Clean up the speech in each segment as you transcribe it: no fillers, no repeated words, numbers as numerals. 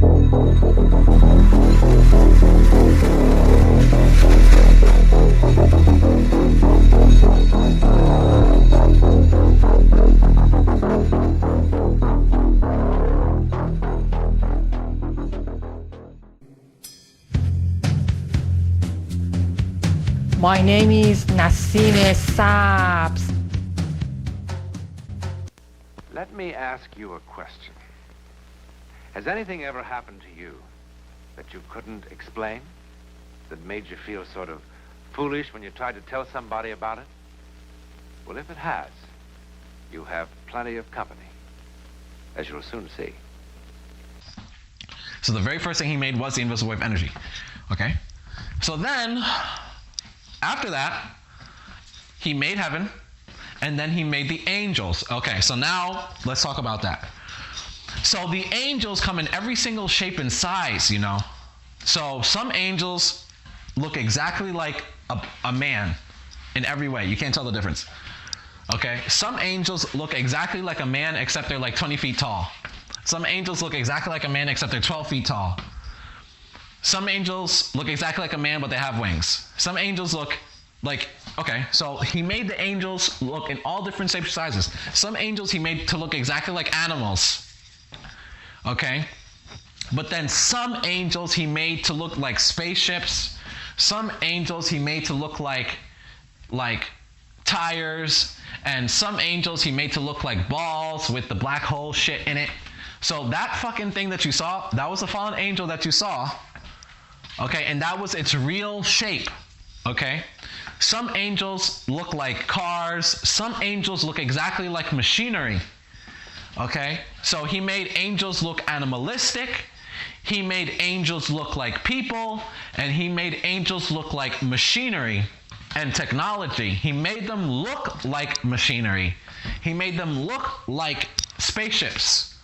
My name is Nassine Saps. Let me ask you a question. Has anything ever happened to you that you couldn't explain? That made you feel sort of foolish when you tried to tell somebody about it? Well, if it has, you have plenty of company, as you'll soon see. So the very first thing he made was the invisible wave energy. Okay? So then, after that, he made heaven, and then he made the angels. Okay, so now let's talk about that. So the angels come in every single shape and size, you know. So some angels look exactly like a man in every way. You can't tell the difference. Okay, some angels look exactly like a man except they're like 20 feet tall. Some angels look exactly like a man except they're 12 feet tall. Some angels look exactly like a man, but they have wings. Some angels look like, okay, so he made the angels look in all different shapes and sizes. Some angels he made to look exactly like animals. Okay? But then some angels he made to look like spaceships. Some angels he made to look like tires. And some angels he made to look like balls with the black hole shit in it. So that fucking thing that you saw, that was a fallen angel that you saw. Okay, and that was its real shape. Okay? Some angels look like cars. Some angels look exactly like machinery. Okay? So he made angels look animalistic. He made angels look like people. And he made angels look like machinery and technology. He made them look like machinery. He made them look like spaceships.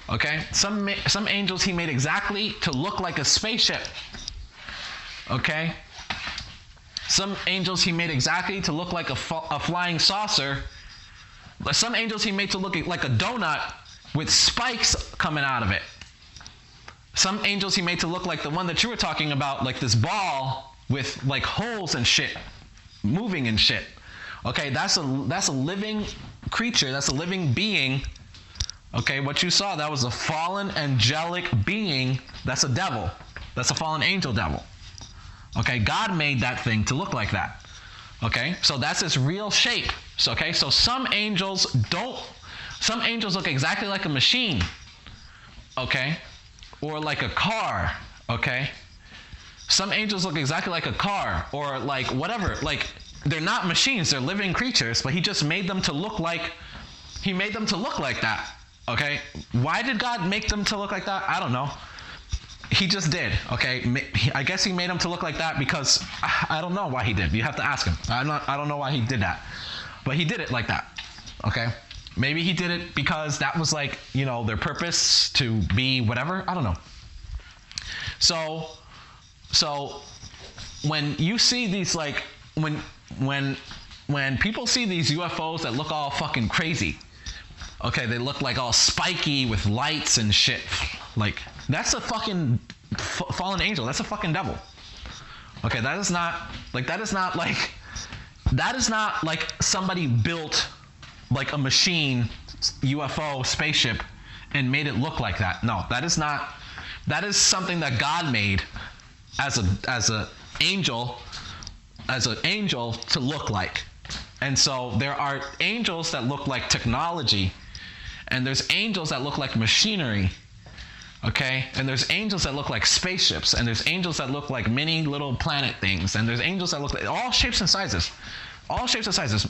Okay? Some angels he made exactly to look like a spaceship. Okay? Some angels he made exactly to look like a flying saucer. Some angels he made to look like a donut with spikes coming out of it. Some angels he made to look like the one that you were talking about, like this ball with like holes and shit, moving and shit. Okay, that's a living creature, that's a living being. Okay, what you saw, that was a fallen angelic being. That's a devil. That's a fallen angel devil. Okay, God made that thing to look like that. Okay, so that's its real shape. So, okay, so some angels look exactly like a machine. Okay, or like a car. Okay, some angels look exactly like a car or like whatever. Like they're not machines, they're living creatures, but he just made them to look like, he made them to look like that. Okay, why did God make them to look like that? I don't know. He just did, okay? I guess he made him to look like that because I don't know why he did. You have to ask him. I don't know why he did that. But he did it like that, okay? Maybe he did it because that was like, you know, their purpose to be whatever. I don't know. So when you see these like, when people see these UFOs that look all fucking crazy, okay, they look like all spiky with lights and shit, like, that's a fucking fallen angel. That's a fucking devil. Okay, that is not like somebody built like a machine UFO spaceship and made it look like that. No, that is not. That is something that God made as an angel to look like. And so there are angels that look like technology, and there's angels that look like machinery. Okay, and there's angels that look like spaceships, and there's angels that look like mini little planet things, and there's angels that look like all shapes and sizes. All shapes and sizes.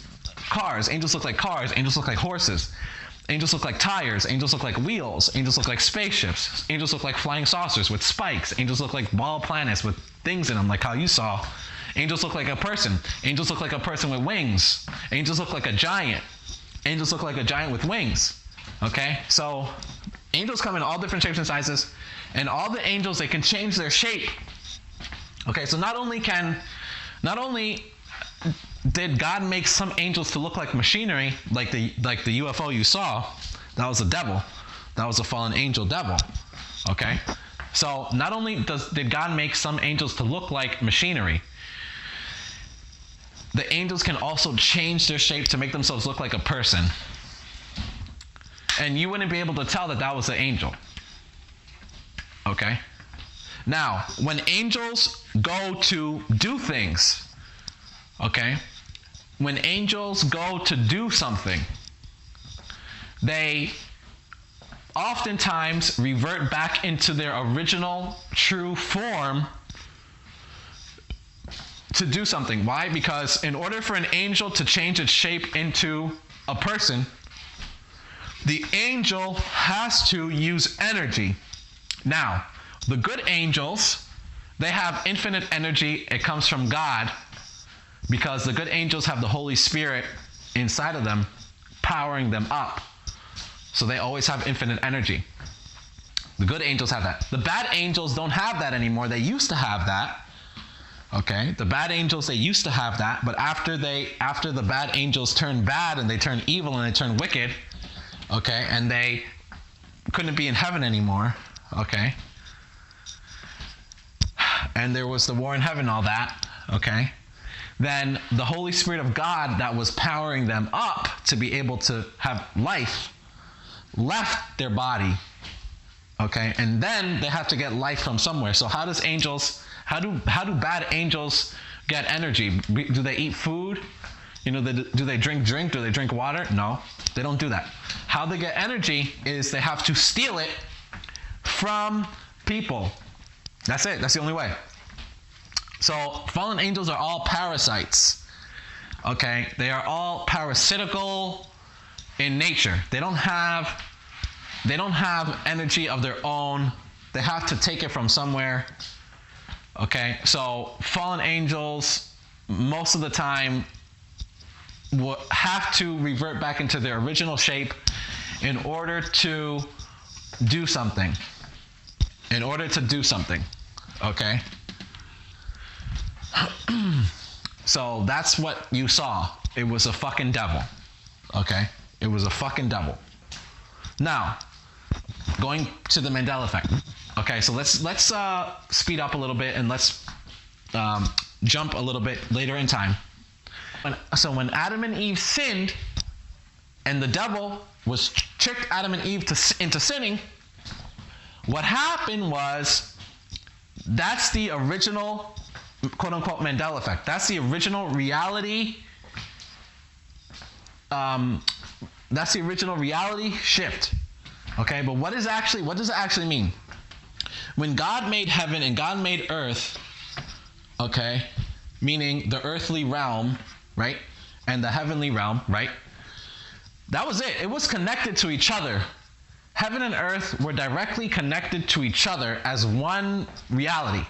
Cars, angels look like cars, angels look like horses. Angels look like tires, angels look like wheels, angels look like spaceships, angels look like flying saucers with spikes, angels look like ball planets with things in them, like how you saw. Angels look like a person, angels look like a person with wings, angels look like a giant, angels look like a giant with wings. Okay, so angels come in all different shapes and sizes, and all the angels, they can change their shape. Okay, so not only did God make some angels to look like machinery, like the UFO you saw, that was a devil, that was a fallen angel devil. Okay? So not only did God make some angels to look like machinery, the angels can also change their shape to make themselves look like a person. And you wouldn't be able to tell that that was an angel. Okay? Now, when angels go to do things, okay? When angels go to do something, they oftentimes revert back into their original true form to do something. Why? Because in order for an angel to change its shape into a person, the angel has to use energy. Now, the good angels, they have infinite energy. It comes from God because the good angels have the Holy Spirit inside of them, powering them up. So they always have infinite energy. The good angels have that. The bad angels don't have that anymore. They used to have that. Okay? The bad angels, they used to have that, but after the bad angels turn bad and they turn evil and they turn wicked, okay, and they couldn't be in heaven anymore, okay? And there was the war in heaven, all that, okay? Then the Holy Spirit of God that was powering them up to be able to have life left their body, okay? And then they have to get life from somewhere. So how do bad angels get energy? Do they eat food? You know, do they drink? Do they drink water? No, they don't do that. How they get energy is they have to steal it from people. That's it. That's the only way. So fallen angels are all parasites. Okay? They are all parasitical in nature. They don't have energy of their own. They have to take it from somewhere. Okay? So fallen angels most of the time will have to revert back into their original shape in order to do something. In order to do something. Okay? So that's what you saw. It was a fucking devil. Okay? It was a fucking devil. Now, going to the Mandela effect. Okay, so let's speed up a little bit and let's jump a little bit later in time. So when Adam and Eve sinned, and the devil tricked Adam and Eve into sinning, what happened was, that's the original, quote-unquote, Mandela effect. That's the original reality. That's the original reality shift. Okay, but what does it actually mean? When God made heaven and God made earth, okay, meaning the earthly realm, right, and the heavenly realm, right, that was it. It was connected to each other. Heaven and earth were directly connected to each other as one reality,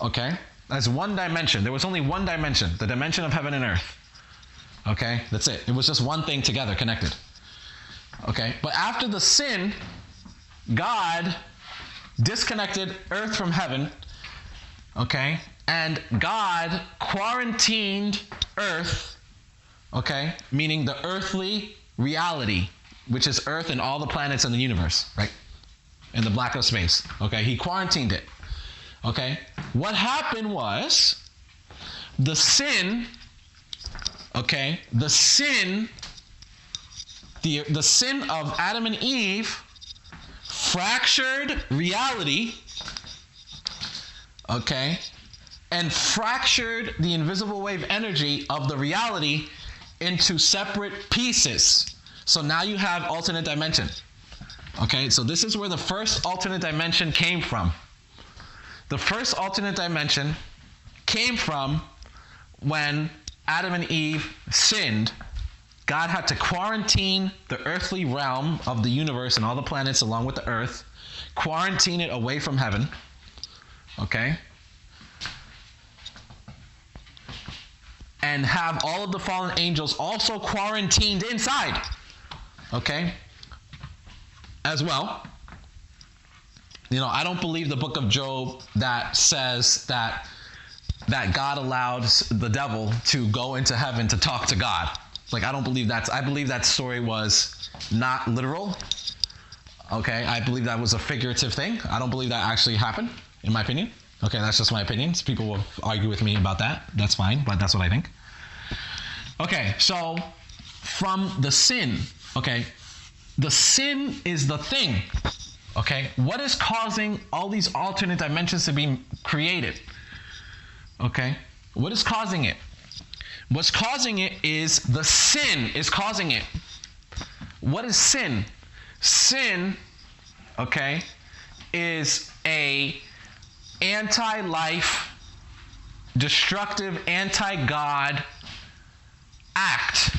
okay, as one dimension. There was only one dimension, the dimension of heaven and earth, okay, that's it. It was just one thing together, connected, okay. But after the sin, God disconnected earth from heaven, okay, and God quarantined earth, okay, meaning the earthly reality, which is earth and all the planets in the universe, right, in the black of space, okay, he quarantined it, okay. What happened was, the sin, okay, the sin of Adam and Eve fractured reality, okay, and fractured the invisible wave energy of the reality into separate pieces. So now you have alternate dimension. Okay, so this is where the first alternate dimension came from. The first alternate dimension came from when Adam and Eve sinned. God had to quarantine the earthly realm of the universe and all the planets along with the earth, quarantine it away from heaven, okay? And have all of the fallen angels also quarantined inside, okay? As well. You know, I don't believe the book of Job that says that God allowed the devil to go into heaven to talk to God. Like, I don't believe that. I believe that story was not literal. Okay, I believe that was a figurative thing. I don't believe that actually happened, in my opinion. Okay, that's just my opinion. People will argue with me about that. That's fine, but that's what I think. Okay, so from the sin, okay, the sin is the thing. Okay, what is causing all these alternate dimensions to be created? Okay, what is causing it? What's causing it is the sin is causing it. What is sin? Sin, okay, is a anti-life, destructive, anti-God act.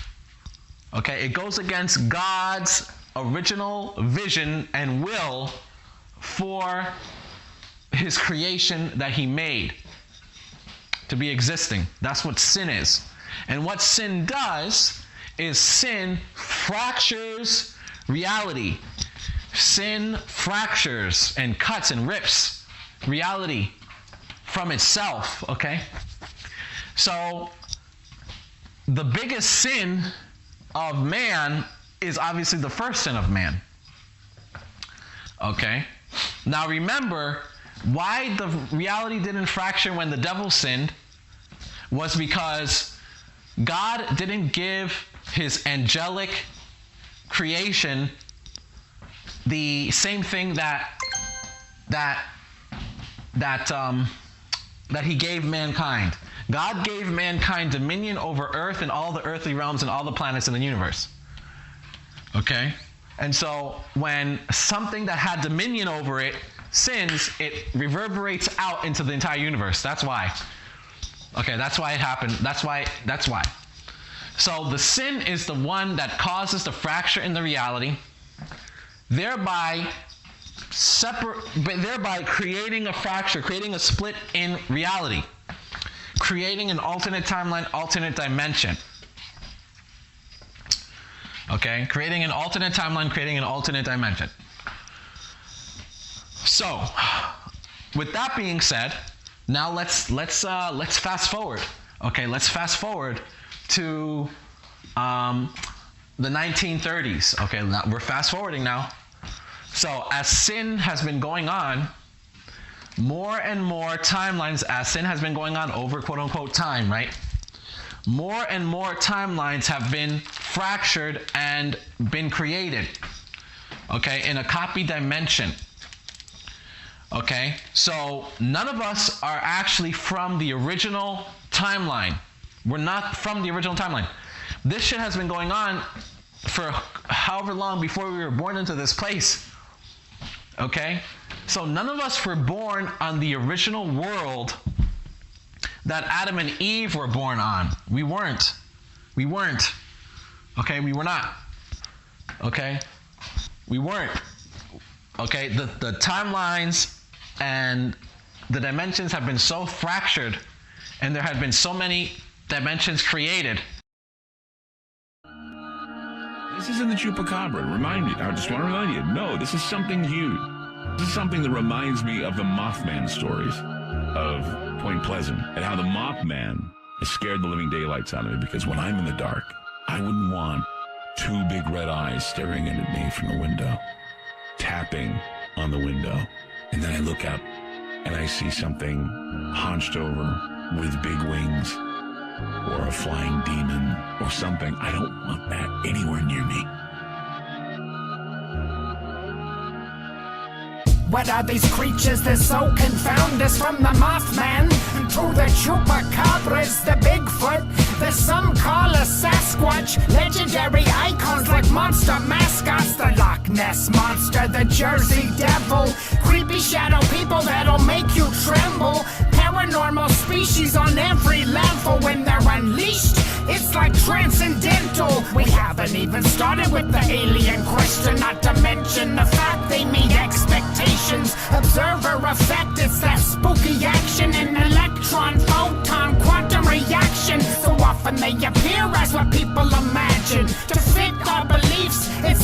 Okay, it goes against God's original vision and will for his creation that he made to be existing. That's what sin is. And what sin does is sin fractures reality. Sin fractures and cuts and rips reality from itself, okay? So the biggest sin of man is obviously the first sin of man. Okay? Now remember, why the reality didn't fracture when the devil sinned was because God didn't give his angelic creation the same thing that he gave mankind. God gave mankind dominion over earth and all the earthly realms and all the planets in the universe. Okay? And so when something that had dominion over it sins, it reverberates out into the entire universe. That's why. Okay, that's why it happened. That's why. So the sin is the one that causes the fracture in the reality, thereby creating a fracture, creating a split in reality, creating an alternate timeline, alternate dimension. Okay, creating an alternate timeline, creating an alternate dimension. So, with that being said, now let's fast forward. Okay, let's fast forward to the 1930s. Okay, now we're fast forwarding now. So as sin has been going on, more and more timelines, as sin has been going on over quote unquote time, right? More and more timelines have been fractured and been created, okay, in a copy dimension. Okay, so none of us are actually from the original timeline. We're not from the original timeline. This shit has been going on for however long before we were born into this place. Okay, so none of us were born on the original world that Adam and Eve were born on. We weren't. Okay, we were not. Okay, we weren't. Okay, the timelines and the dimensions have been so fractured, and there have been so many dimensions created. This isn't the Chupacabra. I just want to remind you, no, this is something huge. This is something that reminds me of the Mothman stories of Point Pleasant, and how the Mothman has scared the living daylights out of me, because when I'm in the dark, I wouldn't want two big red eyes staring in at me from the window, tapping on the window. And then I look up and I see something hunched over with big wings, or a flying demon or something. I don't want that anywhere near me. What are these creatures that so confound us, from the Mothman to the Chupacabras, the Bigfoot, the some call us Sasquatch, legendary icons like monster mascots, the Loch Ness Monster, the Jersey Devil, creepy shadow people that'll make you tremble, paranormal species on every level. When they're unleashed, it's like transcendental. We haven't even started with the alien question, not to mention the fact they meet expectations. Observer effect, it's that spooky action, an electron, photon, quantum reaction. So often they appear as what people imagine. To fit our beliefs, it's